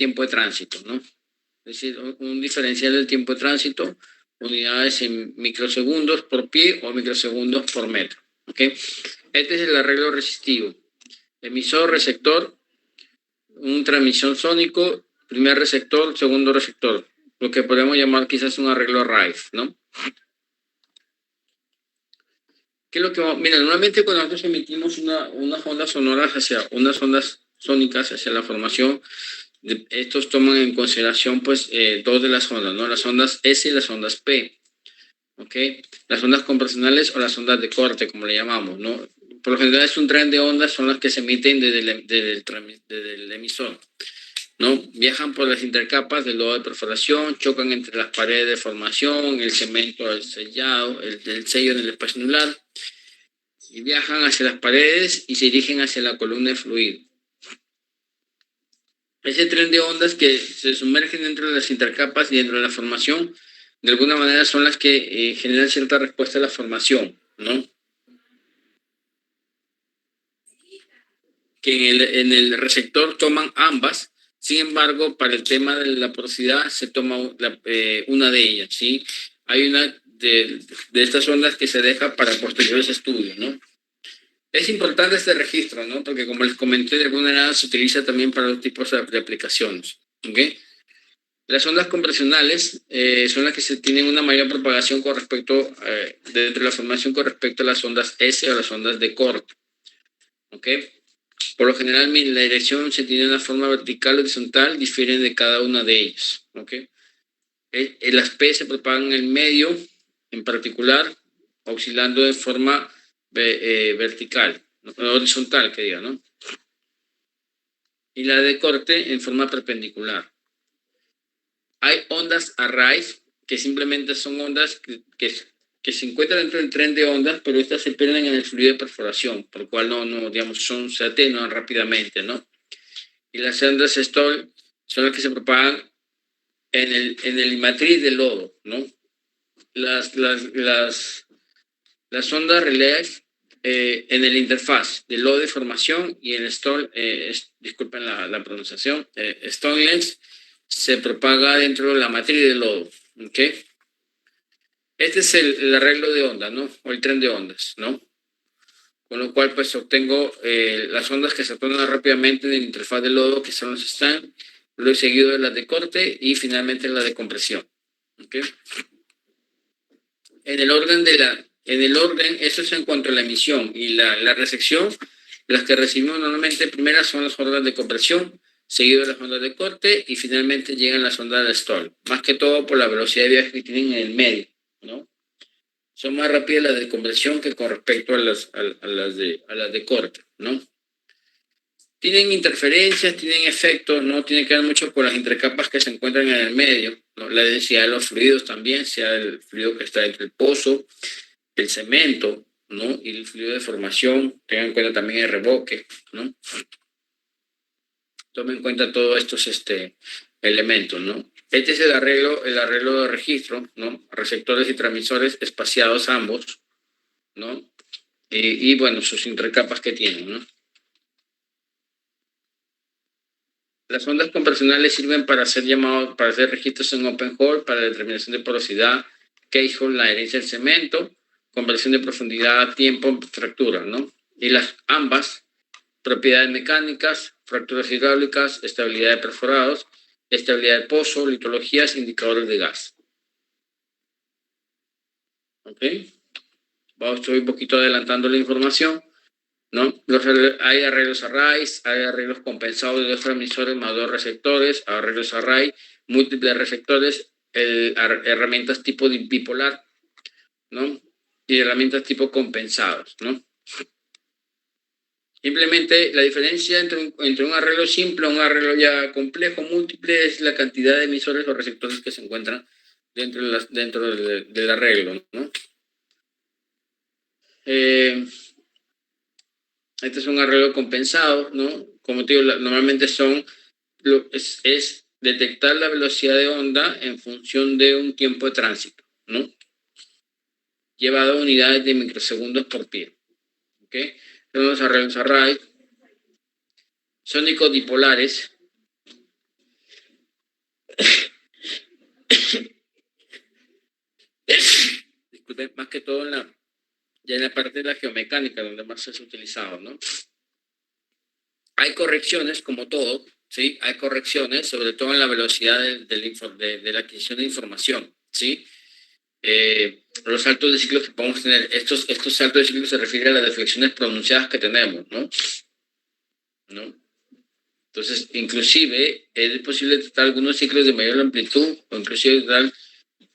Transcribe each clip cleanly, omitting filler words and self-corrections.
tiempo de tránsito, ¿no? Es decir, un diferencial del tiempo de tránsito, unidades en microsegundos por pie o microsegundos por metro. ¿Okay? Este es el arreglo resistivo. Emisor, receptor, un transmisión sónico, primer receptor, segundo receptor. Lo que podemos llamar quizás un arreglo Rife, ¿no? ¿Qué es lo que mira, normalmente cuando nosotros emitimos unas ondas sonoras hacia unas ondas sónicas hacia la formación, estos toman en consideración pues dos de las ondas, ¿no? Las ondas S y las ondas P. ¿Ok? Las ondas convencionales o las ondas de corte, como le llamamos, ¿no? Por lo general es un tren de ondas, son las que se emiten desde el emisor, ¿no? Viajan por las intercapas del lodo de perforación, chocan entre las paredes de formación, el cemento, el sellado, el sello en el espacio anular, y viajan hacia las paredes y se dirigen hacia la columna de fluido. Ese tren de ondas que se sumergen dentro de las intercapas y dentro de la formación, de alguna manera son las que generan cierta respuesta a la formación, ¿no? Que en el receptor toman ambas, sin embargo, para el tema de la porosidad se toma una de ellas, ¿sí? Hay una de estas ondas que se deja para posteriores estudios, ¿no? Es importante este registro, ¿no? Porque como les comenté, de alguna manera se utiliza también para otros tipos de aplicaciones, ¿ok? Las ondas convencionales son las que se tienen una mayor propagación con respecto, dentro de la formación con respecto a las ondas S o las ondas de corte, ¿ok? Por lo general, la dirección se tiene una forma vertical o horizontal, difieren de cada una de ellas, ¿ok? Las P se propagan en el medio, en particular, oscilando de forma vertical, horizontal, que diga, ¿no? Y la de corte en forma perpendicular. Hay ondas array, que simplemente son ondas que se encuentran dentro del tren de ondas, pero estas se pierden en el fluido de perforación, por lo cual digamos, se atenuan rápidamente, ¿no? Y las ondas Stoll son las que se propagan en el matriz del lodo, ¿no? Las ondas relay en el interfaz del lodo de formación y el Stoll, disculpen la pronunciación, Stoneless se propaga dentro de la matriz del lodo, ¿ok? Este es el arreglo de onda, ¿no? O el tren de ondas, ¿no? Con lo cual, pues, obtengo las ondas que se tornan rápidamente en el interfaz del lodo, que son los stand, luego seguido de las de corte y finalmente las de compresión, ¿ok? En el orden, eso es en cuanto a la emisión y la recepción. Las que recibimos normalmente primeras son las ondas de compresión, seguido de las ondas de corte y finalmente llegan las ondas de stall, más que todo por la velocidad de viaje que tienen en el medio, ¿no? Son más rápidas las de compresión que con respecto a las de corte, ¿no? Tienen interferencias, tienen efectos, no tiene que ver mucho con las intercapas que se encuentran en el medio, ¿no? La densidad de los fluidos también, sea el fluido que está entre el pozo, el cemento, ¿no? Y el fluido de formación, tengan en cuenta también el revoque, ¿no? Tomen en cuenta todos estos elementos, ¿no? Este es el arreglo de registro, ¿no? Receptores y transmisores espaciados ambos, ¿no? Y bueno, sus intercapas que tienen, ¿no? Las ondas convencionales sirven para hacer registros en open hole, para determinación de porosidad, case hole, la adherencia del cemento, conversión de profundidad, tiempo, fractura, ¿no? Y ambas, propiedades mecánicas, fracturas hidráulicas, estabilidad de perforados, estabilidad del pozo, litologías, indicadores de gas. ¿Ok? Estoy un poquito adelantando la información, ¿no? Hay arreglos array, hay arreglos compensados de dos transmisores más dos receptores, arreglos array, múltiples receptores, herramientas tipo bipolar, ¿no? Y herramientas tipo compensados, ¿no? Simplemente la diferencia entre un arreglo simple y un arreglo ya complejo, múltiple, es la cantidad de emisores o receptores que se encuentran dentro del arreglo, ¿no? Este es un arreglo compensado, ¿no? Como te digo, normalmente es detectar la velocidad de onda en función de un tiempo de tránsito, ¿no? Llevado a unidades de microsegundos por pie, ¿ok? Son los arreglos array, sónicos dipolares. ve más que todo ya en la parte de la geomecánica, donde más se ha utilizado, ¿no? Hay correcciones, como todo, ¿sí? Hay correcciones, sobre todo en la velocidad de la adquisición de información, ¿sí? Los saltos de ciclo que podemos tener, estos saltos de ciclo se refieren a las deflexiones pronunciadas que tenemos, ¿no? Entonces, inclusive, es posible tratar algunos ciclos de mayor amplitud o inclusive dar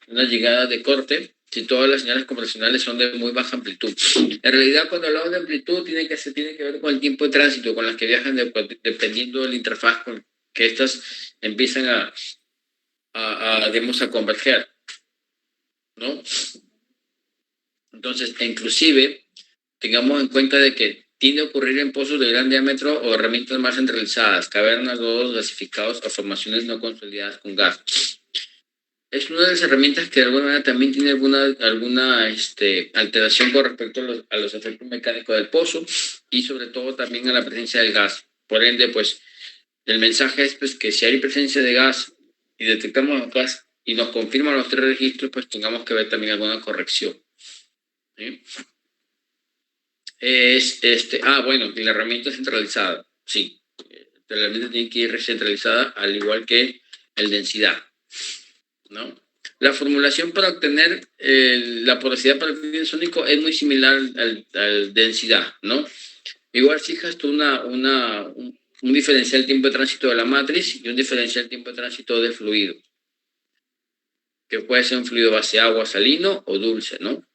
una llegada de corte si todas las señales convencionales son de muy baja amplitud. En realidad, cuando hablamos de amplitud, tiene que ver con el tiempo de tránsito con las que viajan dependiendo de la interfaz con que estas empiezan digamos, a converger, ¿no? Entonces, inclusive, tengamos en cuenta de que tiende a ocurrir en pozos de gran diámetro o herramientas más centralizadas, cavernas, lodos gasificados o formaciones no consolidadas con gas. Es una de las herramientas que de alguna manera también tiene alguna alteración con respecto a los efectos mecánicos del pozo y sobre todo también a la presencia del gas. Por ende, pues el mensaje es pues, que si hay presencia de gas y detectamos gas y nos confirman los 3 registros, pues tengamos que ver también alguna corrección. ¿Sí? Bueno, y la herramienta centralizada, sí. La herramienta tiene que ir centralizada al igual que el densidad, ¿no? La formulación para obtener la porosidad para el fluido sónico es muy similar al densidad, ¿no? Igual fijas tú un diferencial tiempo de tránsito de la matriz y un diferencial tiempo de tránsito del fluido, que puede ser un fluido base agua, salino o dulce, ¿no?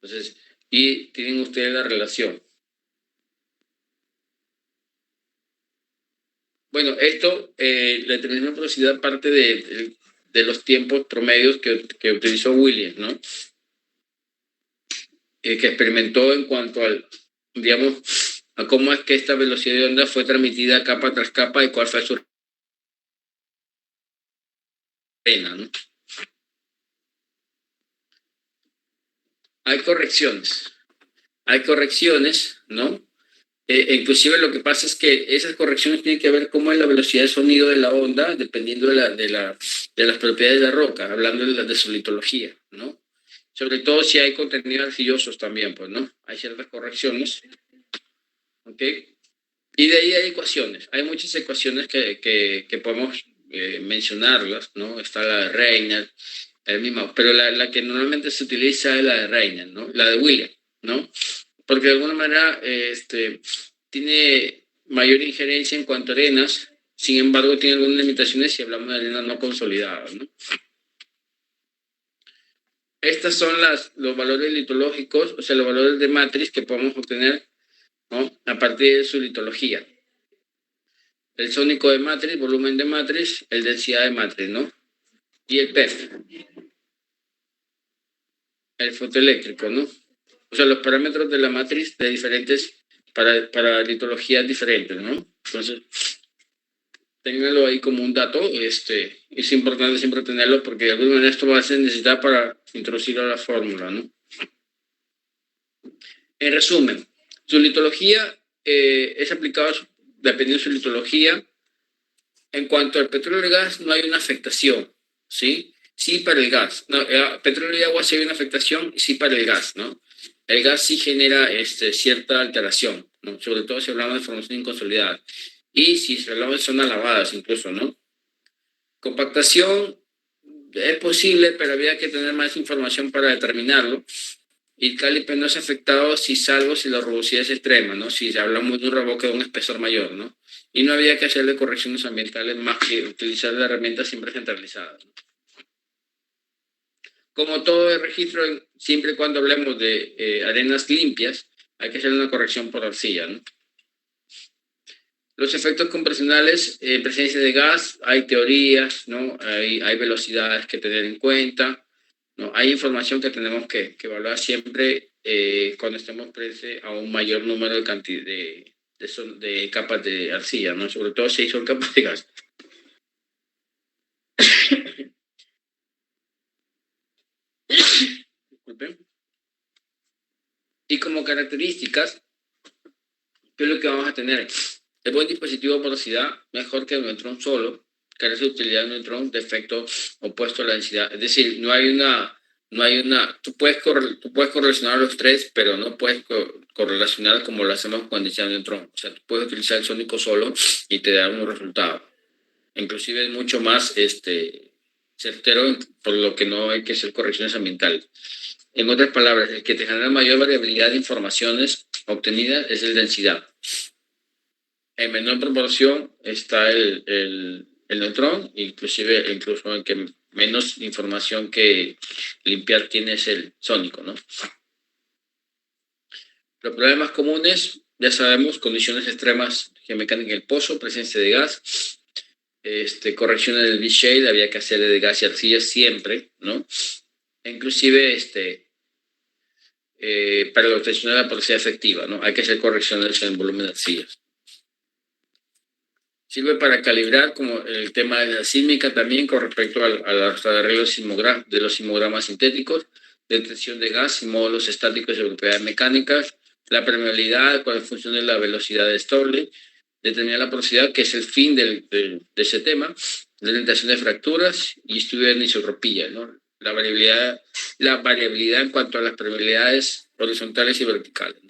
Entonces, y tienen ustedes la relación. Bueno, esto, la determinación de velocidad parte de los tiempos promedios que utilizó Williams, ¿no? Que experimentó en cuanto digamos, a cómo es que esta velocidad de onda fue transmitida capa tras capa y cuál fue su pena, ¿no? Hay correcciones, ¿no? Inclusive lo que pasa es que esas correcciones tienen que ver cómo es la velocidad de sonido de la onda, dependiendo de las propiedades de la roca, hablando de su litología, ¿no? Sobre todo si hay contenidos arcillosos también, pues, ¿no? Hay ciertas correcciones, ¿ok? Y de ahí hay ecuaciones, hay muchas ecuaciones que podemos mencionarlas, ¿no? Está la de Reynolds, el mismo, pero la que normalmente se utiliza es la de Reynolds, ¿no? La de Williams, ¿no? Porque de alguna manera tiene mayor injerencia en cuanto a arenas, sin embargo tiene algunas limitaciones si hablamos de arenas no consolidadas, ¿no? Estos son los valores litológicos, o sea, los valores de matriz que podemos obtener, ¿no? A partir de su litología. El sónico de matriz, volumen de matriz, el densidad de matriz, ¿no? Y el PEF, el fotoeléctrico, ¿no? O sea, los parámetros de la matriz de diferentes, para litologías diferentes, ¿no? Entonces, ténganlo ahí como un dato, es importante siempre tenerlo porque de alguna manera esto va a ser necesidad para introducirlo a la fórmula, ¿no? En resumen, su litología es aplicada dependiendo de su litología. En cuanto al petróleo y gas, no hay una afectación, ¿sí? Sí para el gas. No, petróleo y agua sí hay una afectación, sí para el gas, ¿no? El gas sí genera cierta alteración, ¿no? Sobre todo si hablamos de formación inconsolidada. Y si hablamos de zonas lavadas incluso, ¿no? Compactación es posible, pero había que tener más información para determinarlo. Y el cálipe no es afectado salvo si la rugosidad es extrema, ¿no? Si hablamos de un revoque de un espesor mayor, ¿no? Y no había que hacerle correcciones ambientales más que utilizar la herramienta siempre centralizada, ¿no? Como todo el registro, siempre y cuando hablemos de arenas limpias, hay que hacer una corrección por arcilla, ¿no? Los efectos compresionales, presencia de gas, hay teorías, ¿no? Hay velocidades que tener en cuenta, ¿no? Hay información que tenemos que evaluar siempre cuando estemos frente a un mayor número de cantidad de capas de arcilla, ¿no? Sobre todo si son capas de gas. Disculpen. Y como características, ¿qué es lo que vamos a tener? El buen dispositivo de porosidad, mejor que el neutrón solo, carece de utilidad del neutrón de efecto opuesto a la densidad. Es decir, no hay una No hay una, tú puedes correlacionar los tres, pero no puedes correlacionar como lo hacemos con el diseño de neutrón. O sea, tú puedes utilizar el sónico solo y te da un resultado. Inclusive es mucho más certero, por lo que no hay que hacer correcciones ambientales. En otras palabras, el que te genera mayor variabilidad de informaciones obtenidas es el densidad. En menor proporción está el neutrón, incluso en que menos información que limpiar tiene es el sónico, ¿no? Los problemas comunes, ya sabemos, condiciones extremas geomecánica del pozo, presencia de gas, correcciones del V-shade, había que hacerle de gas y arcilla siempre, ¿no? Inclusive, para la obtención de la porosidad efectiva, ¿no? Hay que hacer correcciones en el volumen de arcillas. Sirve para calibrar como el tema de la sísmica también con respecto a los arreglos de los sismogramas sintéticos, detección de gas y módulos estáticos de propiedades mecánicas, la permeabilidad con la función de la velocidad de Storley, determinar la porosidad, que es el fin de ese tema, la orientación de fracturas y estudio de anisotropía, ¿no? La variabilidad en cuanto a las permeabilidades horizontales y verticales, ¿no?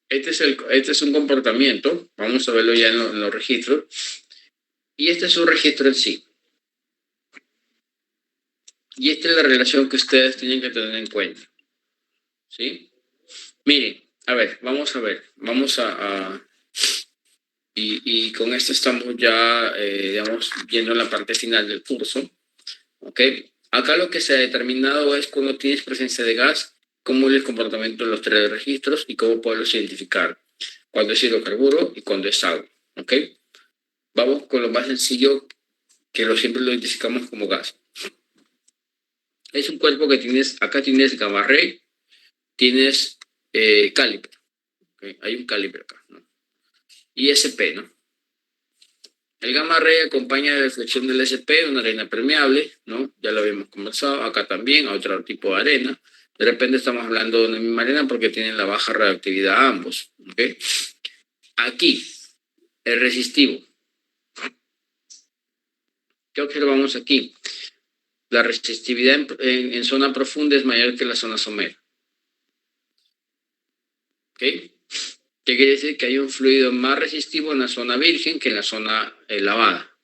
Este es un comportamiento, vamos a verlo ya en los registros, y este es un registro en sí. Y esta es la relación que ustedes tienen que tener en cuenta, ¿sí? Miren, a ver, vamos y con esto estamos ya, digamos, viendo la parte final del curso, ¿ok? Acá lo que se ha determinado es cuando tienes presencia de gas, cómo es el comportamiento de los tres registros y cómo poderlos identificar, cuando es hidrocarburo y cuando es agua, ¿ok? Vamos con lo más sencillo, que siempre lo identificamos como gas. Es un cuerpo que tienes, acá tienes gamma ray, tienes calibre, ¿okay? Hay un calibre acá, ¿no? Y SP, ¿no? El gamma ray acompaña la reflexión del SP, una arena permeable, ¿no? Ya lo habíamos conversado, acá también, otro tipo de arena. De repente estamos hablando de una misma arena porque tienen la baja reactividad ambos, ¿ok? Aquí, el resistivo. ¿Qué observamos aquí? La resistividad en zona profunda es mayor que la zona somera. ¿Ok? ¿Qué quiere decir? Que hay un fluido más resistivo en la zona virgen que en la zona lavada.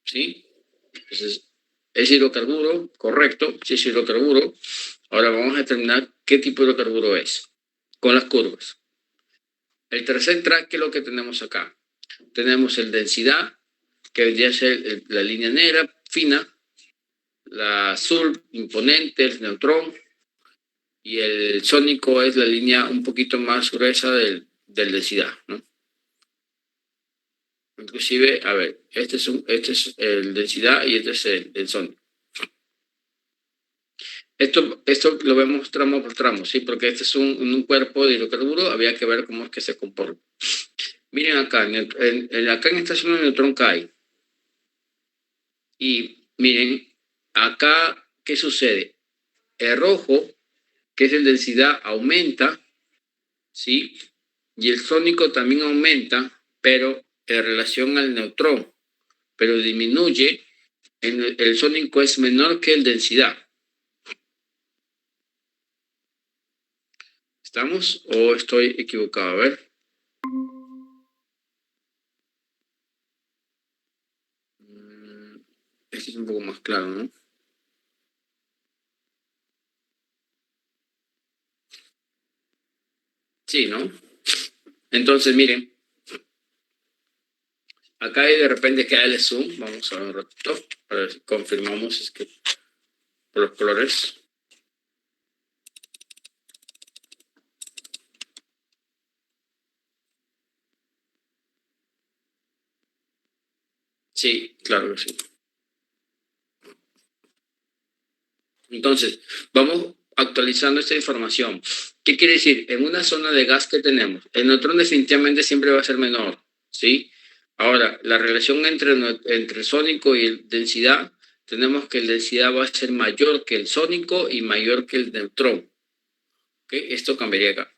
¿Sí? Entonces, ¿es hidrocarburo? Correcto, sí es hidrocarburo. Ahora vamos a determinar qué tipo de hidrocarburo es, con las curvas. El tercer track, ¿qué es lo que tenemos acá? Tenemos el densidad, que vendría a ser la línea negra, fina, la azul, imponente, el neutrón, y el sónico es la línea un poquito más gruesa del densidad, ¿no? Inclusive, a ver, este es el densidad y este es el sónico. Esto lo vemos tramo por tramo, ¿sí? Porque este es un cuerpo de hidrocarburo, había que ver cómo es que se comporta. Miren acá, acá en esta zona el neutrón cae. Y miren, acá, ¿qué sucede? El rojo, que es el densidad, aumenta, ¿sí? Y el sónico también aumenta, pero en relación al neutrón, pero disminuye, el sónico es menor que el densidad. ¿Estamos o estoy equivocado? A ver. Este es un poco más claro, ¿no? Sí, ¿no? Entonces, miren, acá de repente queda el zoom. Vamos a ver un ratito para ver si confirmamos es que por los colores. Sí, claro que sí. Entonces, vamos actualizando esta información. ¿Qué quiere decir? En una zona de gas que tenemos, el neutrón definitivamente siempre va a ser menor, ¿sí? Ahora, la relación entre sónico y el densidad, tenemos que el densidad va a ser mayor que el sónico y mayor que el neutrón. ¿Okay? Esto cambiaría acá.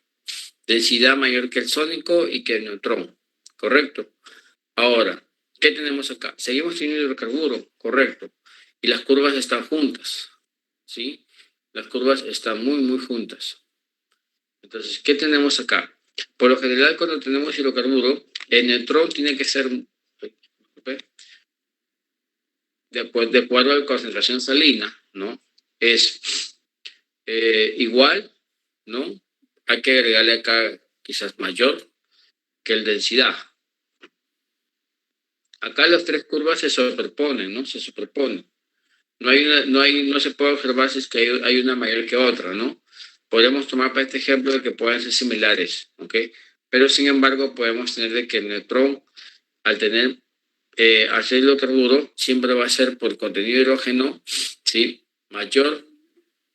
Densidad mayor que el sónico y que el neutrón, ¿correcto? Ahora, ¿qué tenemos acá? Seguimos teniendo hidrocarburo, correcto. Y las curvas están juntas, ¿sí? Las curvas están muy juntas. Entonces, ¿qué tenemos acá? Por lo general, cuando tenemos hidrocarburo, el neutrón tiene que ser, de acuerdo a la concentración salina, ¿no? Es igual, ¿no? Hay que agregarle acá quizás mayor que el densidad. Acá las tres curvas se superponen, ¿no? Se superponen. No se puede observar si es que hay una mayor que otra, ¿no? Podemos tomar para este ejemplo de que pueden ser similares, ¿ok? Pero sin embargo podemos tener de que el neutrón, al tener al ser hidrocarburo, siempre va a ser por contenido de hidrógeno, ¿sí? Mayor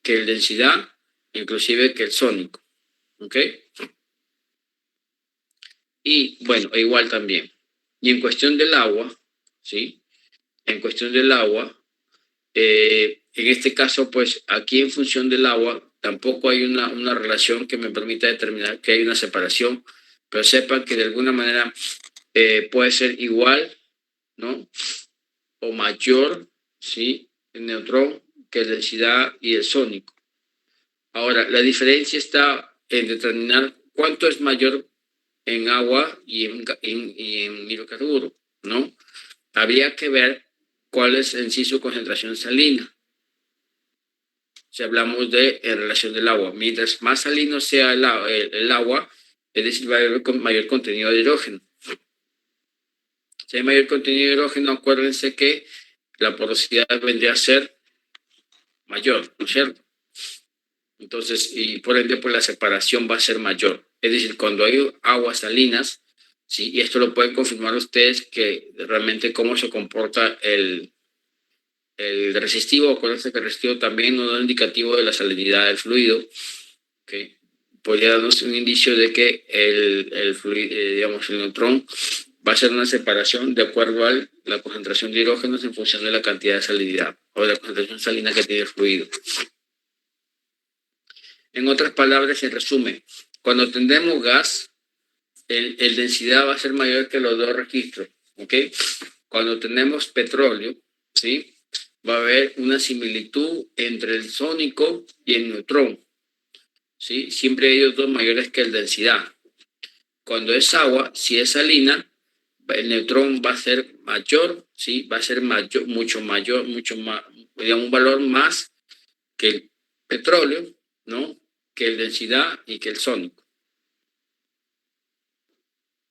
que el densidad, inclusive que el sónico, ¿ok? Y bueno, igual también. Y en cuestión del agua, ¿sí? En cuestión del agua, en este caso, pues aquí en función del agua, tampoco hay una relación que me permita determinar que hay una separación, pero sepan que de alguna manera puede ser igual, ¿no? O mayor, ¿sí? El neutrón que la densidad y el sónico. Ahora, la diferencia está en determinar cuánto es mayor en agua y en hidrocarburo, ¿no? Habría que ver cuál es en sí su concentración salina. Si hablamos de en relación del agua, mientras más salino sea el agua, es decir, va a haber mayor contenido de hidrógeno. Si hay mayor contenido de hidrógeno, acuérdense que la porosidad vendría a ser mayor, ¿no es cierto? Entonces, y por ende, pues la separación va a ser mayor. Es decir, cuando hay aguas salinas, ¿sí? Y esto lo pueden confirmar ustedes que realmente cómo se comporta el resistivo. Acuérdense que el resistivo también no es un indicativo de la salinidad del fluido, ¿okay? Podría darnos un indicio de que el fluido, digamos, el neutrón va a ser una separación de acuerdo a la concentración de hidrógenos en función de la cantidad de salinidad o de la concentración salina que tiene el fluido. En otras palabras, en resumen, cuando tendremos gas, el densidad va a ser mayor que los dos registros, ¿ok? Cuando tenemos petróleo, ¿sí? Va a haber una similitud entre el sónico y el neutrón, ¿sí? Siempre hay ellos dos mayores que el densidad. Cuando es agua, si es salina, el neutrón va a ser mayor, ¿sí? Va a ser mayor, mucho más, digamos, un valor más que el petróleo, ¿no? Que el densidad y que el sónico.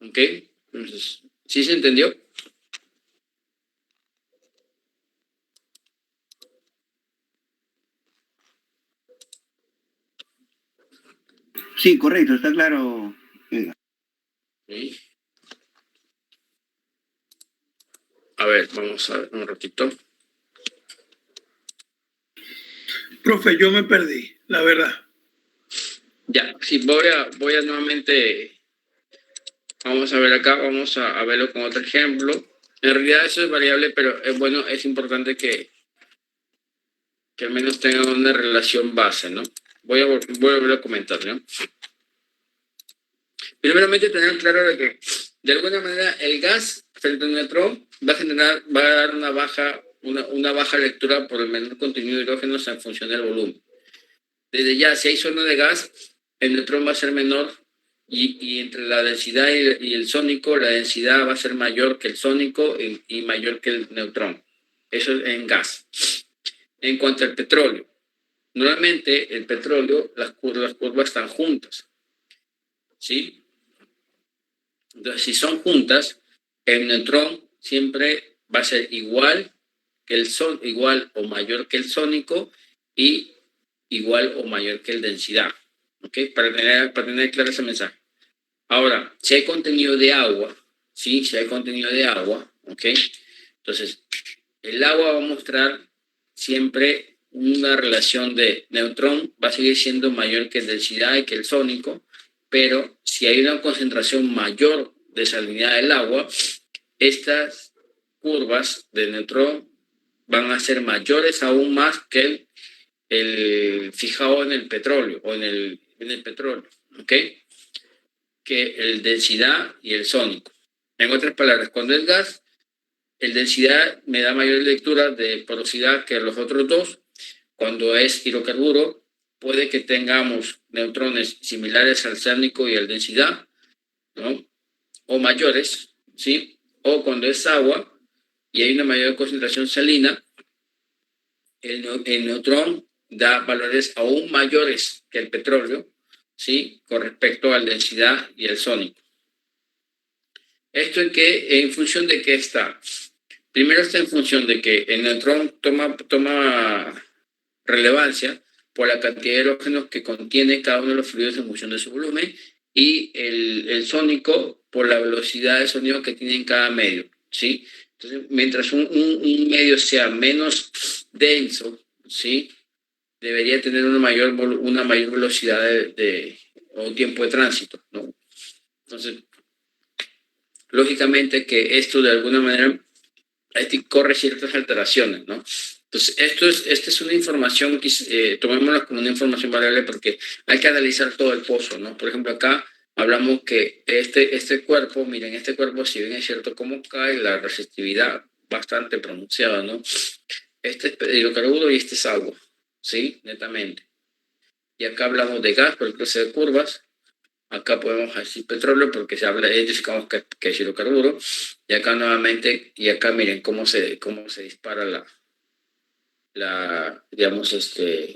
¿Ok? Entonces, ¿sí se entendió? Sí, correcto, está claro. Sí. A ver, vamos a ver un ratito. Profe, yo me perdí, la verdad. Ya, sí, voy a nuevamente, vamos a ver acá, vamos a verlo con otro ejemplo. En realidad eso es variable, pero es bueno, es importante que al menos tengan una relación base, ¿no? Voy a volver a comentar, ¿no? Primeramente tener claro de que de alguna manera el gas frente al neutrón va a dar una baja lectura por el menor contenido de hidrógenos en función del volumen. Desde ya, si hay zona de gas, el neutrón va a ser menor y entre la densidad y el sónico, la densidad va a ser mayor que el sónico y mayor que el neutrón. Eso es en gas. En cuanto al petróleo, normalmente el petróleo, las curvas están juntas, ¿sí? Entonces, si son juntas, el neutrón siempre va a ser igual que igual o mayor que el sónico y igual o mayor que el densidad. ¿Ok? Para tener claro ese mensaje. Ahora, si hay contenido de agua, ¿sí? Si hay contenido de agua, ¿ok? Entonces, el agua va a mostrar siempre una relación de neutrón, va a seguir siendo mayor que el densidad y que el sónico, pero si hay una concentración mayor de salinidad del agua, estas curvas de neutrón van a ser mayores aún más que el fijado en el petróleo o en el petróleo, ¿ok? Que el densidad y el sónico. En otras palabras, cuando es gas, el densidad me da mayor lectura de porosidad que los otros dos. Cuando es hidrocarburo, puede que tengamos neutrones similares al cérnico y al densidad, ¿no? O mayores, ¿sí? O cuando es agua y hay una mayor concentración salina, el neutrón da valores aún mayores que el petróleo, ¿sí? Con respecto a la densidad y el sónico. ¿Esto en función de qué está? Primero está en función de que el neutrón toma relevancia por la cantidad de hidrógenos que contiene cada uno de los fluidos en función de su volumen, y el sónico por la velocidad de sonido que tiene en cada medio, ¿sí? Entonces, mientras un medio sea menos denso, ¿sí? Debería tener una mayor velocidad o tiempo de tránsito, ¿no? Entonces, lógicamente que esto de alguna manera corre ciertas alteraciones, ¿no? Entonces, esta es una información que tomémosla como una información variable porque hay que analizar todo el pozo, ¿no? Por ejemplo, acá hablamos que este cuerpo, miren, este cuerpo, si bien es cierto cómo cae la resistividad bastante pronunciada, ¿no? Este es hidrocarburo y este es agua, ¿sí? Netamente. Y acá hablamos de gas por el cruce de curvas. Acá podemos decir petróleo porque identificamos que es hidrocarburo. Y acá nuevamente, y acá miren cómo se dispara digamos,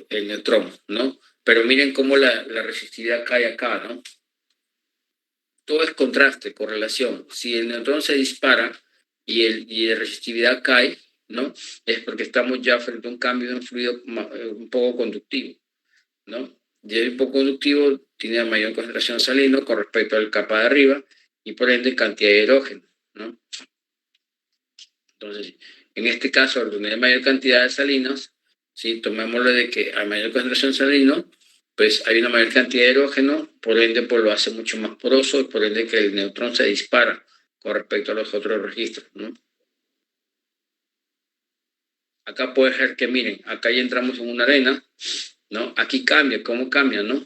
el neutrón, ¿no? Pero miren cómo la resistividad cae acá, ¿no? Todo es contraste, correlación. Si el neutrón se dispara y la resistividad cae, ¿no? Es porque estamos ya frente a un cambio de un fluido un poco conductivo, ¿no? Y el poco conductivo tiene mayor concentración salino con respecto a la capa de arriba y por ende cantidad de hidrógeno, ¿no? Entonces, en este caso, al tener mayor cantidad de salinos, ¿sí? Tomémoslo de que hay mayor concentración de salino, pues hay una mayor cantidad de hidrógeno, por ende pues lo hace mucho más poroso y por ende que el neutrón se dispara con respecto a los otros registros, ¿no? Acá puede ser que miren, acá ya entramos en una arena, ¿no? Aquí cambia, ¿cómo cambia, no?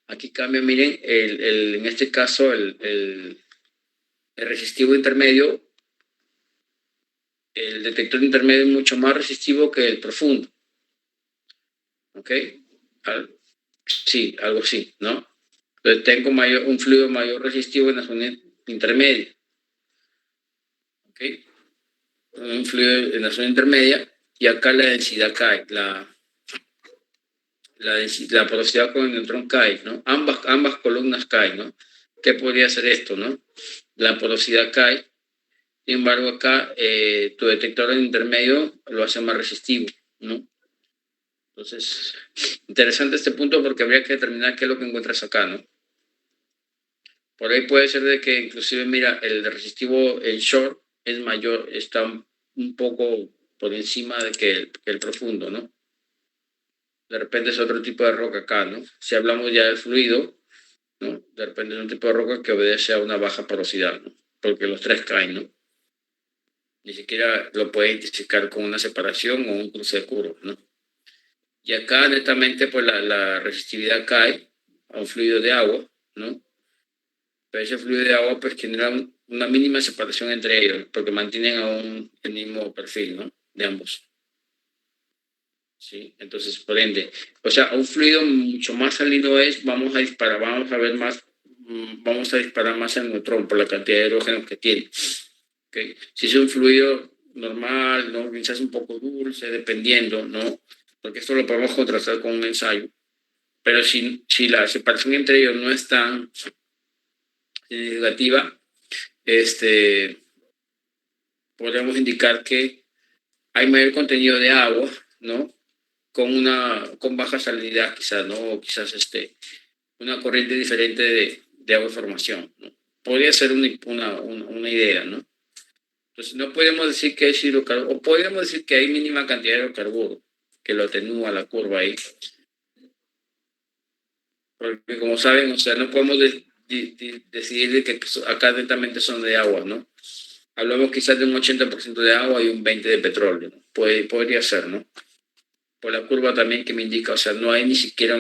Aquí cambia, miren, en este caso el resistivo intermedio, el detector intermedio es mucho más resistivo que el profundo. ¿Ok? Sí, algo así, ¿no? Entonces tengo un fluido mayor resistivo en la zona intermedia. ¿Ok? Un fluido en la zona intermedia y acá la densidad cae, la porosidad con el neutrón cae, ¿no? Ambas columnas caen, ¿no? ¿Qué podría ser esto, no? La porosidad cae, sin embargo acá tu detector en intermedio lo hace más resistivo, ¿no? Entonces, interesante este punto porque habría que determinar qué es lo que encuentras acá, ¿no? Por ahí puede ser de que inclusive, mira, el resistivo en short es mayor, está un poco por encima de que el profundo, ¿no? De repente es otro tipo de roca acá, ¿no? Si hablamos ya del fluido, ¿no? De repente es un tipo de roca que obedece a una baja porosidad, ¿no? Porque los tres caen, ¿no? Ni siquiera lo puede identificar con una separación o un cruce de curvas, ¿no? Y acá netamente pues la resistividad cae a un fluido de agua, ¿no? Pero ese fluido de agua pues genera una mínima separación entre ellos, porque mantienen aún el mismo perfil, ¿no? De ambos. ¿Sí? Entonces, por ende, o sea, un fluido mucho más salino vamos a disparar más el neutrón por la cantidad de hidrógenos que tiene. ¿Okay? Si es un fluido normal, ¿no? Quizás un poco dulce, dependiendo, ¿no? Porque esto lo podemos contrastar con un ensayo. Pero si la separación entre ellos no es tan negativa, podríamos indicar que hay mayor contenido de agua, ¿no? Con baja salinidad, quizás, ¿no? O quizás una corriente diferente de agua de formación, ¿no? Podría ser una idea, ¿no? Entonces, no podemos decir que es hidrocarburo, o podríamos decir que hay mínima cantidad de hidrocarburo que lo atenúa la curva ahí. Porque como saben, o sea, no podemos decidir que acá netamente son de agua, ¿no? Hablamos quizás de un 80% de agua y un 20% de petróleo, ¿no? Podría ser, ¿no? Por la curva también que me indica, o sea, no hay ni siquiera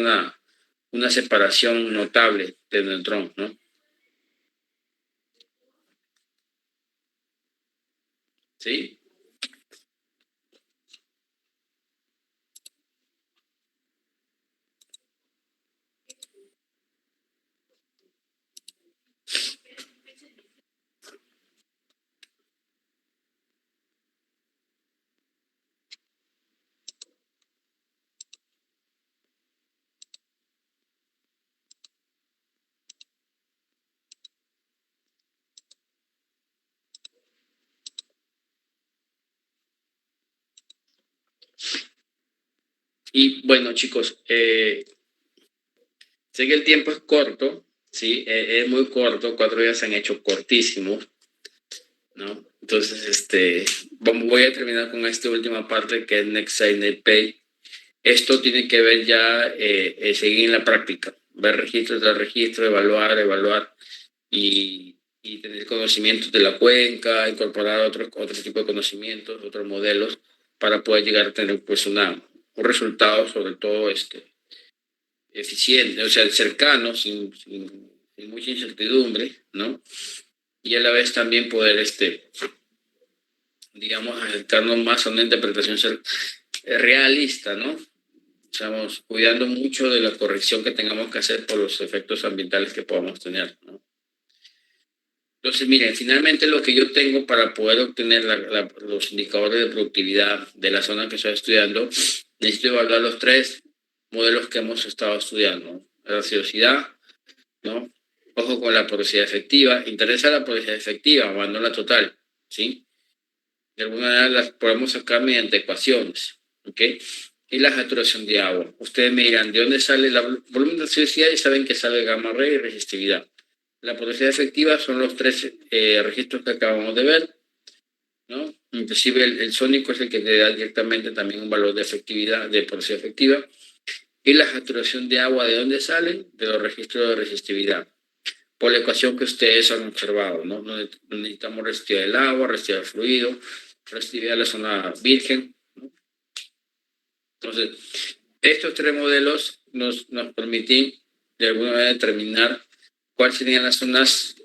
una separación notable del neutrón, ¿no? ¿sí? Y bueno, chicos, sé que el tiempo es corto, ¿sí? Es muy corto, 4 días se han hecho cortísimos, ¿no? Entonces, voy a terminar con esta última parte que es Nextsign NetPay. Esto tiene que ver ya, seguir en la práctica, ver registro tras registro, evaluar y tener conocimientos de la cuenca, incorporar otro tipo de conocimientos, otros modelos, para poder llegar a tener pues un resultado sobre todo eficiente, o sea, cercano, sin mucha incertidumbre, ¿no? Y a la vez también poder, digamos, acercarnos más a una interpretación realista, ¿no? Estamos cuidando mucho de la corrección que tengamos que hacer por los efectos ambientales que podamos tener, ¿no? Entonces, miren, finalmente lo que yo tengo para poder obtener los indicadores de productividad de la zona que estoy estudiando, necesito evaluar los 3 modelos que hemos estado estudiando, ¿no? La raciosidad, ¿no? Ojo con la porosidad efectiva. Interesa la porosidad efectiva, más no la total, ¿sí? De alguna manera las podemos sacar mediante ecuaciones, ¿ok? Y la saturación de agua. Ustedes me dirán, ¿de dónde sale el volumen de raciosidad? Y saben que sale gamma ray y resistividad. La porosidad efectiva son los 3 registros que acabamos de ver, ¿no? Inclusive el sónico es el que te da directamente también un valor de efectividad, de porosidad efectiva. Y la saturación de agua, ¿de dónde sale? De los registros de resistividad, por la ecuación que ustedes han observado, ¿no? No necesitamos resistividad del agua, resistividad del fluido, resistividad de la zona virgen, ¿no? Entonces, estos 3 modelos nos permiten de alguna manera determinar cuáles serían las zonas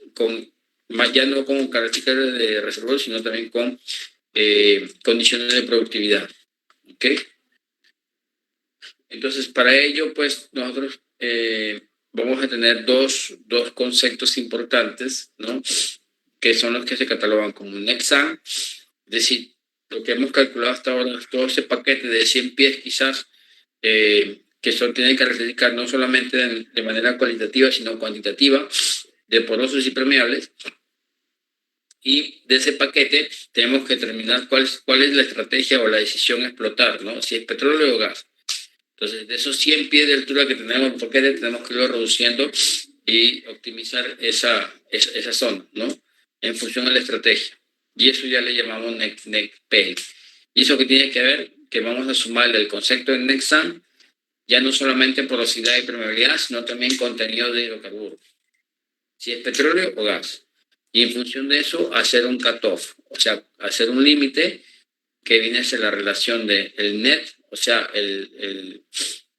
ya no con características de reservorio, sino también con condiciones de productividad, ¿ok? Entonces, para ello, pues nosotros vamos a tener dos conceptos importantes, ¿no? Que son los que se catalogan como un exam, es decir, lo que hemos calculado hasta ahora, todo ese paquete de 100 pies quizás, que tienen características no solamente de manera cualitativa, sino cuantitativa, de porosos y permeables. Y de ese paquete tenemos que determinar cuál es la estrategia o la decisión a explotar, ¿no? Si es petróleo o gas. Entonces, de esos 100 pies de altura que tenemos en el paquete, tenemos que irlo reduciendo y optimizar esa zona, ¿no? En función de la estrategia. Y eso ya le llamamos NextPay. Y eso que tiene que ver, que vamos a sumarle el concepto de NextSam, ya no solamente porosidad y permeabilidad, sino también contenido de hidrocarburos. Si es petróleo o gas. Y en función de eso, hacer un cutoff, o sea, hacer un límite que viene a ser la relación del net, o sea,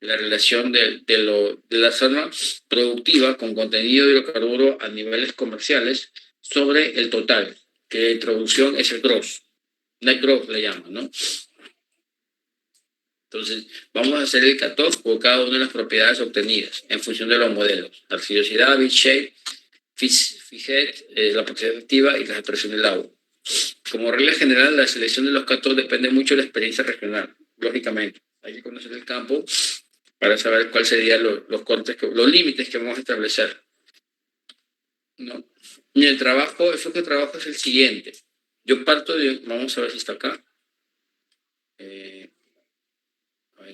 la relación de la zona productiva con contenido de hidrocarburo a niveles comerciales sobre el total, que de introducción es el gross. Net gross le llaman, ¿no? Entonces, vamos a hacer el cutoff por cada una de las propiedades obtenidas en función de los modelos. La arcillosidad, bit shape, Fijet, la porosidad efectiva y la saturación del agua. Como regla general, la selección de los cutoffs depende mucho de la experiencia regional, lógicamente. Hay que conocer el campo para saber cuáles serían los límites que vamos a establecer, ¿no? Y el flujo de trabajo es el siguiente. Yo parto vamos a ver si está acá. A ver,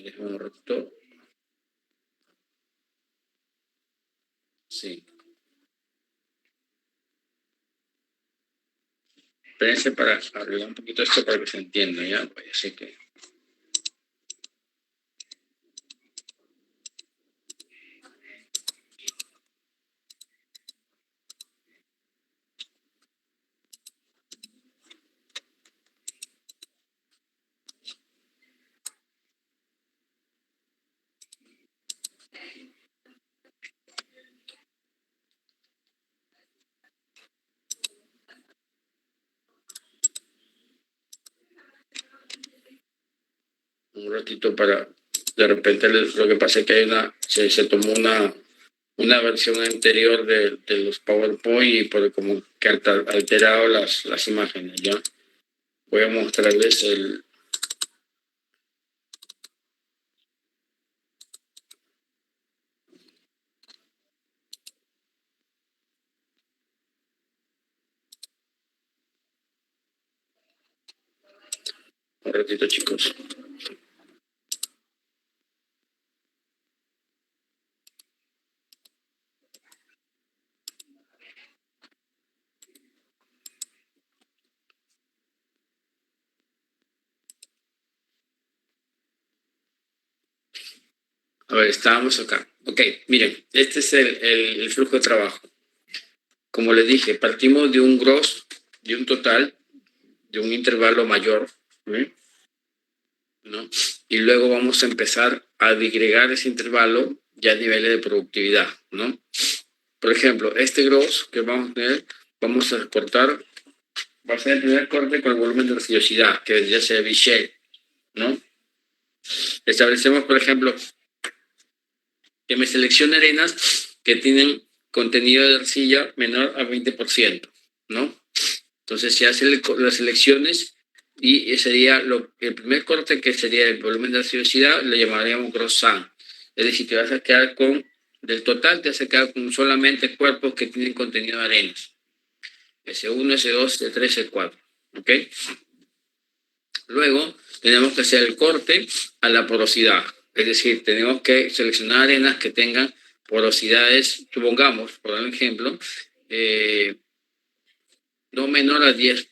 déjame un ratito. Sí. Espérense para arreglar un poquito esto para que se entienda, ¿ya? Pues así que... ratito para, de repente lo que pasa es que se tomó una versión anterior de los PowerPoint y por como que ha alterado las imágenes, ¿ya? Voy a mostrarles el... Un ratito, chicos. A ver, estábamos acá. Ok, miren, este es el flujo de trabajo. Como les dije, partimos de un gross, de un total, de un intervalo mayor, ¿no? Y luego vamos a empezar a digregar ese intervalo ya a niveles de productividad, ¿no? Por ejemplo, este gross que vamos a tener, vamos a exportar, va a ser el primer corte con el volumen de residuosidad, que vendría a ser V-shape, ¿no? Establecemos, por ejemplo, que me seleccione arenas que tienen contenido de arcilla menor a 20%, ¿no? Entonces se hacen las selecciones y sería el primer corte, que sería el volumen de residuosidad, lo llamaríamos gross sum. Es decir, te vas a quedar con, del total, te vas a quedar con solamente cuerpos que tienen contenido de arenas. S1, S2, S3, S4, ¿ok? Luego tenemos que hacer el corte a la porosidad. Es decir, tenemos que seleccionar arenas que tengan porosidades, supongamos, por ejemplo, no menor a 10%.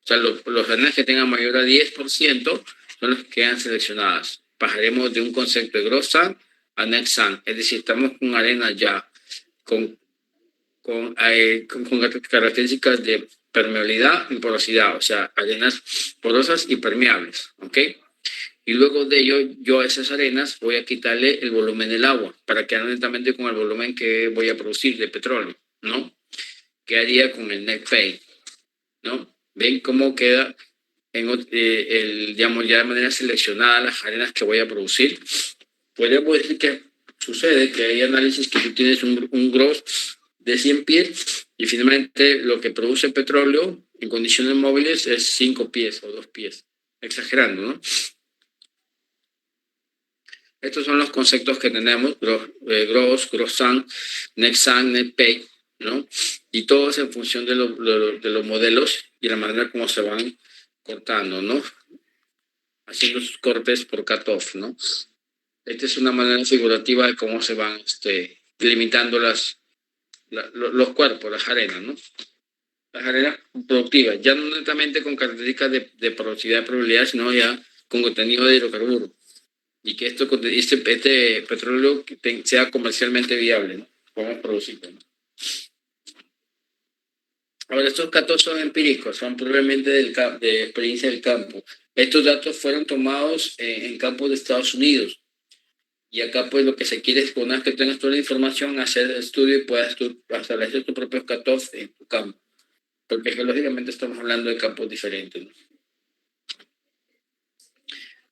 O sea, los arenas que tengan mayor a 10% son las que quedan seleccionadas. Pasaremos de un concepto de gross sum a net sum. Es decir, estamos con arenas ya con características de permeabilidad y porosidad, o sea, arenas porosas y permeables, ¿ok? Y luego de ello, yo a esas arenas voy a quitarle el volumen del agua para quedar netamente con el volumen que voy a producir de petróleo, ¿no? ¿Qué haría con el net pay? ¿No? ¿Ven cómo queda digamos, ya de manera seleccionada las arenas que voy a producir? Podríamos decir que sucede que hay análisis que tú tienes un gross de 100 pies y finalmente lo que produce petróleo en condiciones móviles es 5 pies o 2 pies, exagerando, ¿no? Estos son los conceptos que tenemos, gross sum, net sum, net pay, ¿no? Y todo es en función de los modelos y la manera como se van cortando, ¿no? Haciendo sus cortes por cutoff, ¿no? Esta es una manera figurativa de cómo se van limitando los cuerpos, las arenas, ¿no? Las arenas productivas, ya no netamente con características de porosidad y probabilidad, sino ya con contenido de hidrocarburos. Y que este petróleo sea comercialmente viable, ¿no? Podemos producirlo, ¿no? Ahora, estos datos son empíricos, son probablemente de experiencia del campo. Estos datos fueron tomados en campos de Estados Unidos. Y acá, pues, lo que se quiere es, una vez que tengas toda la información, hacer el estudio y puedas establecer tus propios cutoffs en tu campo. Porque geológicamente estamos hablando de campos diferentes, ¿no?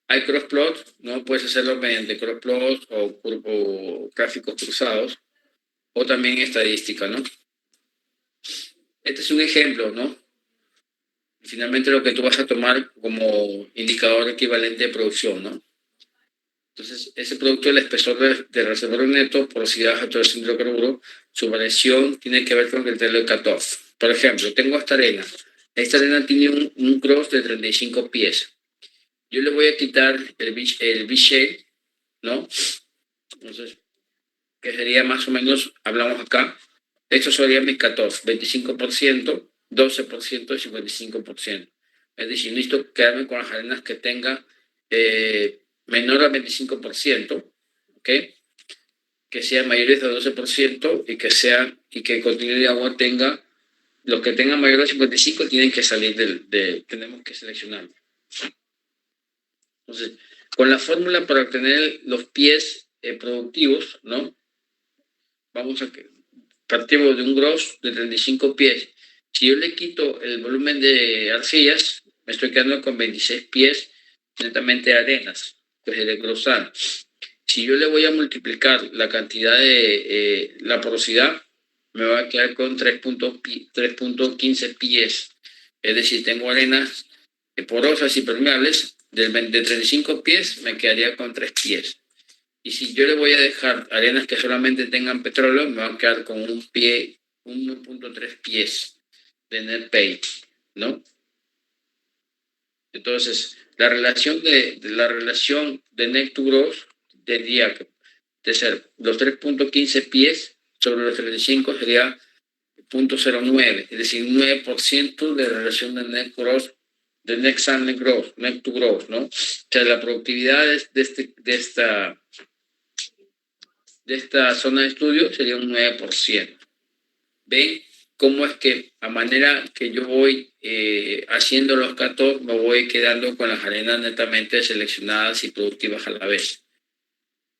Hay crossplot, ¿no? Puedes hacerlo mediante crossplot o gráficos cruzados, o también estadística, ¿no? Este es un ejemplo, ¿no? Finalmente lo que tú vas a tomar como indicador equivalente de producción, ¿no? Entonces, ese producto del espesor de reservorio neto, porosidad, saturación de hidrocarburo, su variación tiene que ver con el criterio de cutoff. Por ejemplo, tengo esta arena. Esta arena tiene un gross de 35 pies. Yo le voy a quitar el V-shape, ¿no? Entonces, que sería más o menos, hablamos acá, estos serían mis cutoff, 25%, 12% y 55%. Es decir, necesito quedarme con las arenas que tengan menor al 25%, ¿ok? Que sean mayores de 12% y que el contenido de agua tenga, los que tengan mayor de 55 tienen que salir tenemos que seleccionar. Entonces, con la fórmula para obtener los pies productivos, ¿no? Partimos de un gross de 35 pies. Si yo le quito el volumen de arcillas, me estoy quedando con 26 pies netamente arenas, pues el engrosado. Si yo le voy a multiplicar la cantidad de la porosidad, me va a quedar con 3.15 pies. Es decir, tengo arenas porosas y permeables de 35 pies, me quedaría con 3 pies. Y si yo le voy a dejar arenas que solamente tengan petróleo, me va a quedar con 1.3 pies de net pay, ¿no? Entonces, la relación de net to gross tendría que de ser los 3.15 pies sobre los 35 sería 0.09, es decir, 9% de relación de net gross, de net gross, net to gross, ¿no? O sea, la productividad de esta zona de estudio sería un 9%. ¿Ven cómo es que a manera que yo voy haciendo los cut-off, me voy quedando con las arenas netamente seleccionadas y productivas a la vez,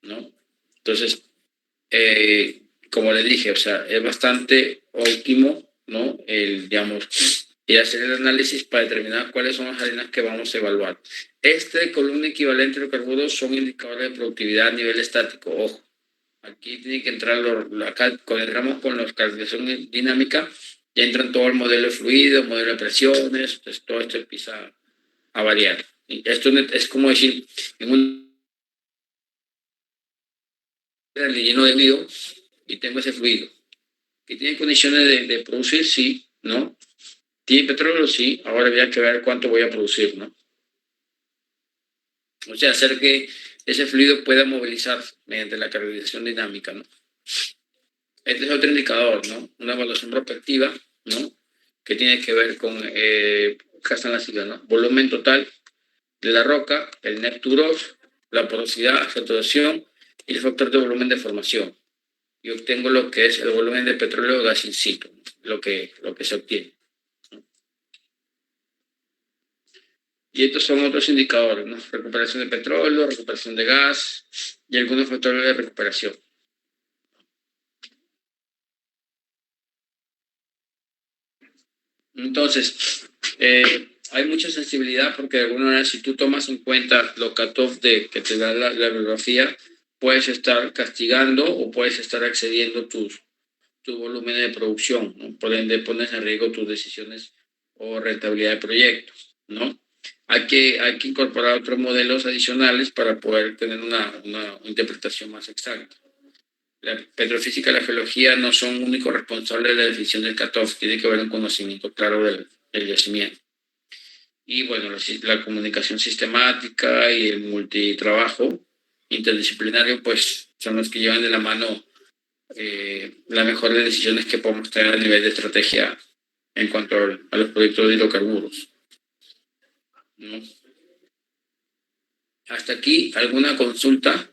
¿no? Entonces, como les dije, o sea, es bastante óptimo, ¿no? Y hacer el análisis para determinar cuáles son las arenas que vamos a evaluar. Columna equivalente de hidrocarburos son indicadores de productividad a nivel estático, ojo. Aquí tiene que entrar, acá cuando entramos con la calculación dinámica, ya entran todo el modelo de fluido, modelo de presiones, pues todo esto empieza a variar. Y esto es como decir, en un le lleno de fluido y tengo ese fluido. ¿Que tiene condiciones de producir? Sí, ¿no? ¿Tiene petróleo? Sí. Ahora habría que ver cuánto voy a producir, ¿no? O sea, hacer que ese fluido pueda movilizarse mediante la calculación dinámica, ¿no? Este es otro indicador, ¿no? Una evaluación prospectiva, ¿no? Que tiene que ver con, acá están las siglas, ¿no? Volumen total de la roca, el net to gross, la porosidad, saturación y el factor de volumen de formación. Y obtengo lo que es el volumen de petróleo o gas in situ, lo que se obtiene. Y estos son otros indicadores, ¿no? Recuperación de petróleo, recuperación de gas y algunos factores de recuperación. Entonces, hay mucha sensibilidad porque de alguna manera si tú tomas en cuenta los cut-off que te da la bibliografía, puedes estar castigando o puedes estar excediendo tu volumen de producción, ¿no? Por ende, pones en riesgo tus decisiones o rentabilidad de proyectos, ¿no? Hay que incorporar otros modelos adicionales para poder tener una interpretación más exacta. La petrofísica y la geología no son únicos responsables de la definición del cut-off, tiene que haber un conocimiento claro del yacimiento. Y bueno, la comunicación sistemática y el multitrabajo interdisciplinario, pues son los que llevan de la mano las mejores decisiones que podemos tener a nivel de estrategia en cuanto a los proyectos de hidrocarburos, ¿no? Hasta aquí, ¿alguna consulta?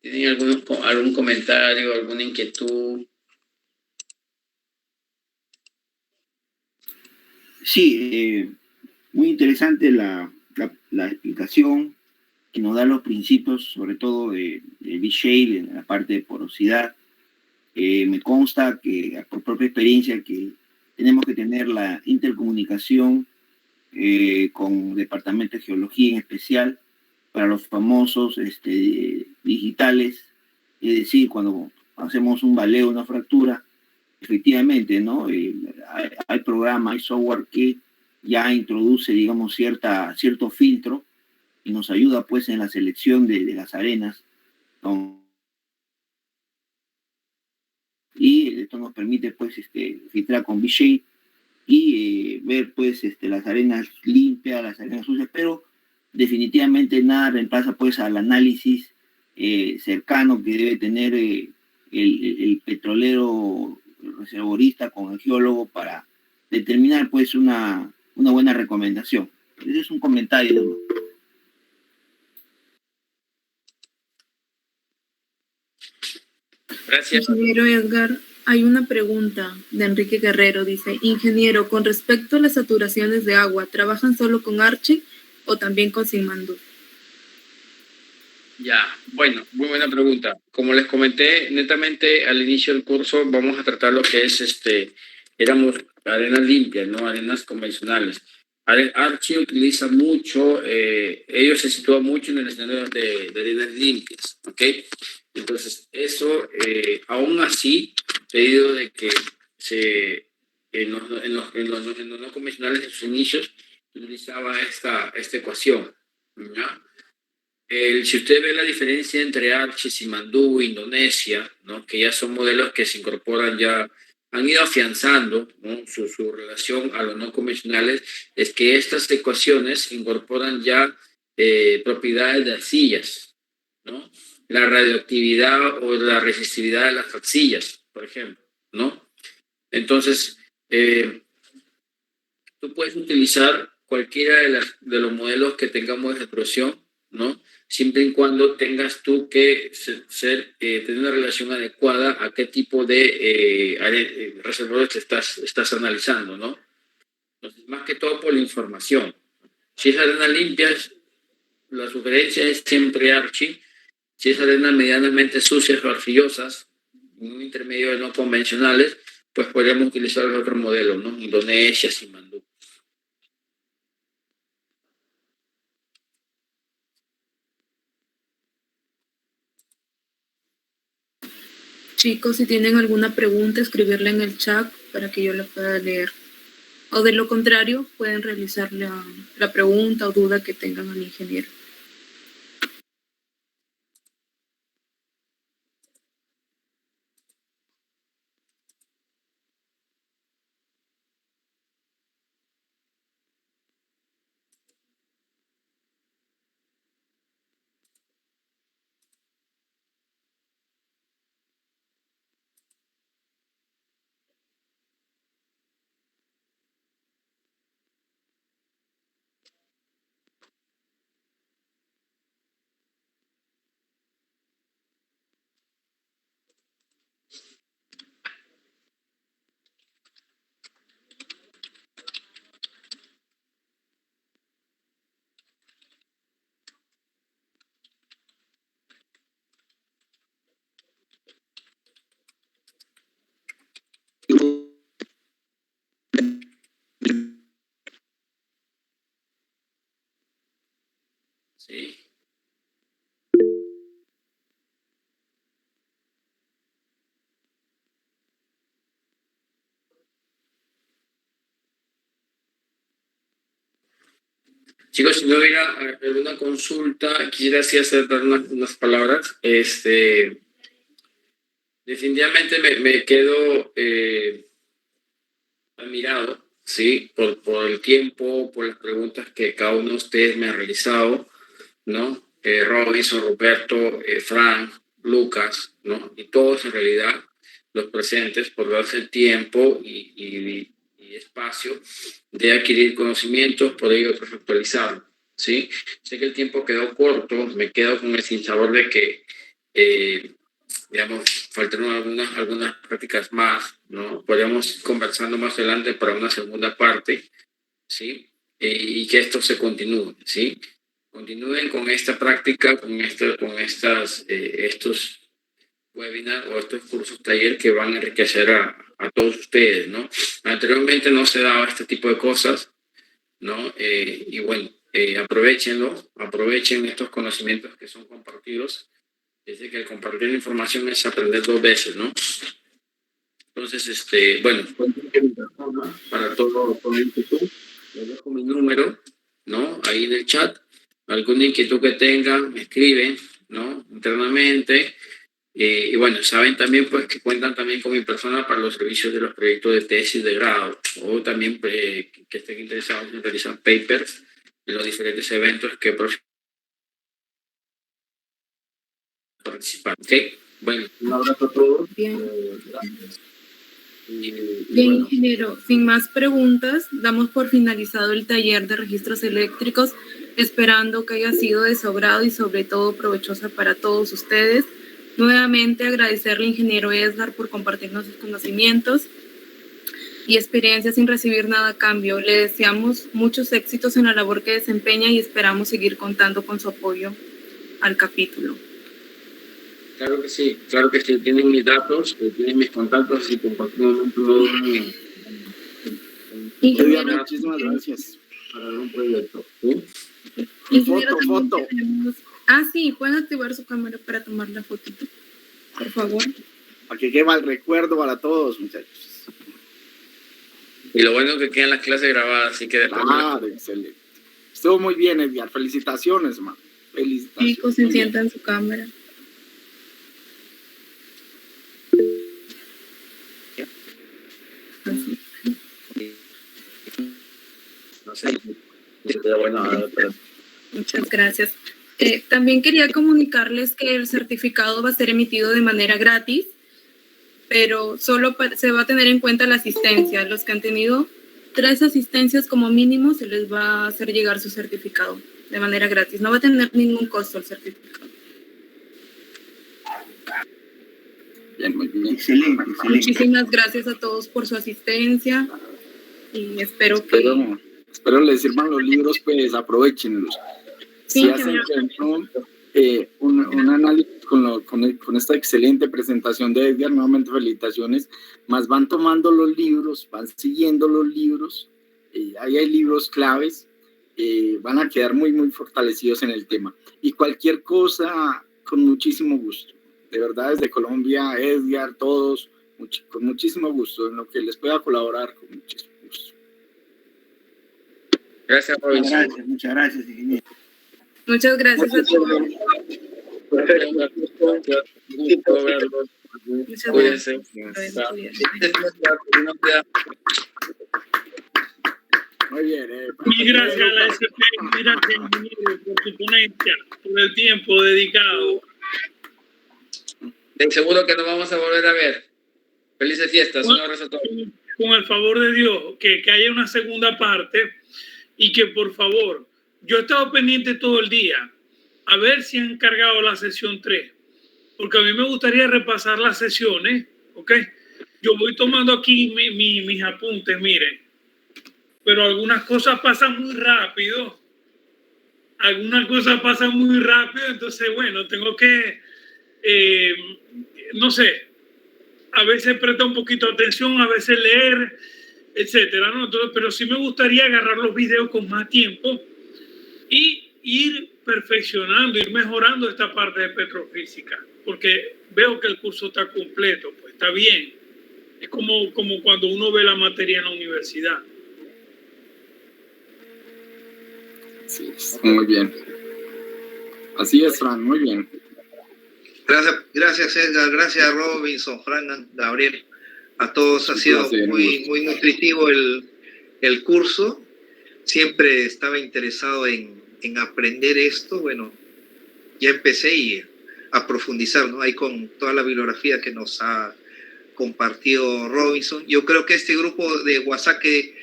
¿Tienen algún comentario, alguna inquietud? Sí, muy interesante la explicación que nos da los principios, sobre todo de V-Shale, en la parte de porosidad. Me consta que, por propia experiencia, que tenemos que tener la intercomunicación con Departamento de Geología en especial, para los famosos digitales, es decir, cuando hacemos un valeo, una fractura, efectivamente, ¿no? Hay programas, hay software que ya introduce, digamos, cierto filtro y nos ayuda, pues, en la selección de las arenas, ¿no? Y esto nos permite, pues, filtrar con V-Shale y ver, pues, las arenas limpias, las arenas sucias, pero definitivamente nada reemplaza, pues, al análisis cercano que debe tener el petrolero reservorista con el geólogo para determinar, pues, una buena recomendación. Ese es un comentario, ¿no? Gracias. Ingeniero Edgar, hay una pregunta de Enrique Guerrero. Dice, ingeniero, con respecto a las saturaciones de agua, ¿trabajan solo con Archic o también con Simandou? Ya, bueno, muy buena pregunta. Como les comenté, netamente al inicio del curso vamos a tratar lo que es éramos arenas limpias, ¿no? Arenas convencionales. Archie utiliza mucho, ellos se sitúan mucho en el escenario de arenas limpias, ¿ok? Entonces, eso, aún así, debido de que en los no convencionales en sus inicios utilizaba esta ecuación, ¿ya? Si usted ve la diferencia entre Archie, Simandú, Indonesia, ¿no? Que ya son modelos que se incorporan ya, han ido afianzando, ¿no? su relación a los no convencionales, es que estas ecuaciones incorporan ya propiedades de arcillas, ¿no? La radioactividad o la resistividad de las arcillas, por ejemplo, ¿no? Entonces, eh, tú puedes utilizar cualquiera de los modelos que tengamos de extrusión, ¿no? Siempre y cuando tengas tú que tener una relación adecuada a qué tipo de reservorios te estás analizando, ¿no? Entonces, más que todo por la información. Si es arena limpia, la sugerencia es siempre Archie. Si es arena medianamente sucias o arcillosas, en un intermedio de no convencionales, pues podríamos utilizar los otros modelos, ¿no? Indonesia, Simandú. Chicos, si tienen alguna pregunta, escribirla en el chat para que yo la pueda leer. O de lo contrario, pueden realizar la pregunta o duda que tengan al ingeniero. Sí. Chicos, si no hubiera alguna consulta, quisiera así hacer dar unas palabras. Definitivamente me quedo admirado, ¿sí? Por el tiempo, por las preguntas que cada uno de ustedes me ha realizado, ¿no? Robinson, Roberto, Frank, Lucas, ¿no? Y todos en realidad, los presentes, por darse el tiempo y espacio de adquirir conocimientos, por ello actualizarlo, ¿sí? Sé que el tiempo quedó corto, me quedo con el sinsabor de que, digamos, faltaron algunas prácticas más, ¿no? Podríamos ir conversando más adelante para una segunda parte, ¿sí? Y que esto se continúe, ¿sí? Continúen con esta práctica, estos webinars o estos cursos taller que van a enriquecer a todos ustedes, ¿no? Anteriormente no se daba este tipo de cosas, ¿no? Y bueno, aprovechen estos conocimientos que son compartidos. Dice que el compartir información es aprender dos veces, ¿no? Entonces, bueno, para todo inquietud, les dejo mi número, ¿no? Ahí en el chat. Alguna inquietud que tengan, me escriben, ¿no? Internamente. Y bueno, saben también pues que cuentan también con mi persona para los servicios de los proyectos de tesis de grado o también que estén interesados en realizar papers en los diferentes eventos que participan. ¿Ok? Bueno, un abrazo a todos. Bien. Bien, bueno, ingeniero, sin más preguntas, damos por finalizado el taller de registros eléctricos, esperando que haya sido de su agrado y sobre todo provechosa para todos ustedes. Nuevamente agradecerle al ingeniero Edgar por compartirnos sus conocimientos y experiencias sin recibir nada a cambio. Le deseamos muchos éxitos en la labor que desempeña y esperamos seguir contando con su apoyo. al capítulo. Claro que sí, tienen mis datos, tienen mis contactos y compartimos un Ingeniero, Muchísimas gracias. para un proyecto. ¿Sí? ingeniero, Foto. también tenemos... sí, pueden activar su cámara para tomar la fotito, por favor. Para que quede el recuerdo para todos, muchachos. Y lo bueno es que quedan las clases grabadas, así que después... Claro, excelente. Estuvo muy bien, Edgar. Felicitaciones, man. Felicitaciones. Chicos, se sientan en su cámara. Así. No sé, sería bueno, pero... Muchas gracias. También quería comunicarles que el certificado va a ser emitido de manera gratis, pero solo se va a tener en cuenta la asistencia. Los que han tenido 3 asistencias como mínimo se les va a hacer llegar su certificado de manera gratis. No va a tener ningún costo el certificado. Bien, muy bien. Excelente. Muchísimas gracias a todos por su asistencia y espero que... Espero les sirvan los libros, pues aprovechenlos. Sí, Si hacen un análisis con esta excelente presentación de Edgar, nuevamente felicitaciones, más van tomando los libros, van siguiendo los libros, ahí hay libros claves, van a quedar muy, muy fortalecidos en el tema. Y cualquier cosa, con muchísimo gusto. De verdad, desde Colombia, Edgar, todos, con muchísimo gusto, en lo que les pueda colaborar, con muchísimo gusto. Gracias, Robinson. Muchas gracias, ingeniero. Muchas gracias a todos. Gusto verlos. Muchas Cuídense. Muy bien. Mil gracias a la SP, gracias, ingeniero, por su ponencia, por el tiempo dedicado. De seguro que nos vamos a volver a ver. Felices fiestas. Un abrazo a todos. Con el favor de Dios, que haya una segunda parte y que por favor, yo he estado pendiente todo el día a ver si han cargado la sesión 3, porque a mí me gustaría repasar las sesiones, ¿ok? Yo voy tomando aquí mis apuntes, miren, pero algunas cosas pasan muy rápido, entonces bueno, tengo que, no sé, a veces prestar un poquito de atención, a veces leer, etcétera, ¿no? Entonces, pero sí me gustaría agarrar los videos con más tiempo y ir perfeccionando, ir mejorando esta parte de petrofísica, porque veo que el curso está completo, pues está bien. Es como cuando uno ve la materia en la universidad. Sí, muy bien. Así es, Fran, muy bien. Gracias Edgar, gracias Robinson, Fran, Gabriel, a todos. Ha sido muy nutritivo el curso. Siempre estaba interesado en aprender esto. Bueno, ya empecé a profundizar, ¿no? Ahí con toda la bibliografía que nos ha compartido Robinson. Yo creo que este grupo de WhatsApp que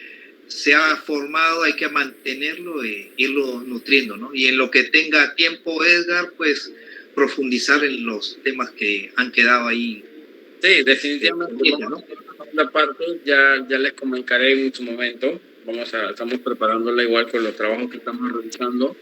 se ha formado hay que mantenerlo e irlo nutriendo, ¿no? Y en lo que tenga tiempo Edgar, pues profundizar en los temas que han quedado ahí. Sí, definitivamente. ¿No? La parte ya les comentaré en su momento. Estamos preparándola igual con los trabajos que estamos realizando.